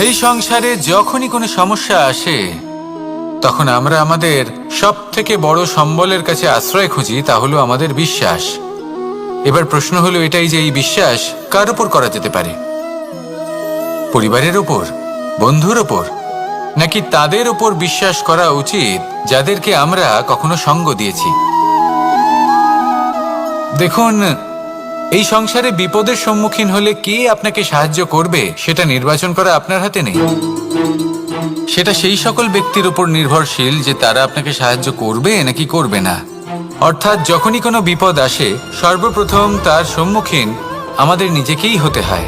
এই সংসারে যখনই কোনো সমস্যা আসে তখন আমরা আমাদের সব থেকে বড় সম্বলের কাছে আশ্রয় খুঁজি, তা হলো আমাদের বিশ্বাস। এবার প্রশ্ন হলো এটাই যে এই বিশ্বাস কার উপর করা যেতে পারে? পরিবারের ওপর, বন্ধুর ওপর, নাকি তাদের ওপর বিশ্বাস করা উচিত যাদেরকে আমরা কখনো সঙ্গ দিয়েছি? দেখুন, এই সংসারে বিপদের সম্মুখীন হলে কে আপনাকে সাহায্য করবে সেটা নির্বাচন করা আপনার হাতে নেই। সেটা সেই সকল ব্যক্তির উপর নির্ভরশীল যে তারা আপনাকে সাহায্য করবে নাকি করবে না। অর্থাৎ যখনই কোনো বিপদ আসে সর্বপ্রথম তার সম্মুখীন আমাদের নিজেকেই হতে হয়,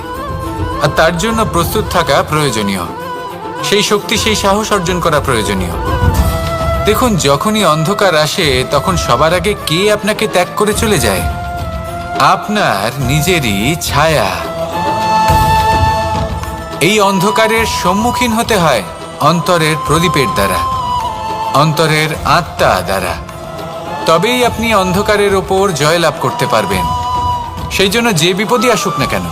আর তার জন্য প্রস্তুত থাকা প্রয়োজনীয়। সেই শক্তি, সেই সাহস অর্জন করা প্রয়োজনীয়। দেখুন, যখনই অন্ধকার আসে তখন সবার আগে কে আপনাকে ত্যাগ করে চলে যায়? আপনার নিজেরই ছায়া। এই অন্ধকারের সম্মুখীন হতে হয় অন্তরের প্রদীপের দ্বারা, অন্তরের আত্মা দ্বারা। তবেই আপনি অন্ধকারের ওপর জয়লাভ করতে পারবেন। সেই জন্য যে বিপদই আসুক না কেন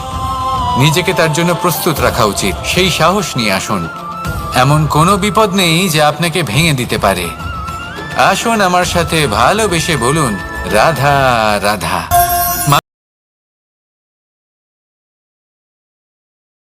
নিজেকে তার জন্য প্রস্তুত রাখা উচিত। সেই সাহস নিয়ে আসুন। এমন কোনো বিপদ নেই যা আপনাকে ভেঙে দিতে পারে। আসুন আমার সাথে ভালোবেসে বলুন, রাধা রাধা।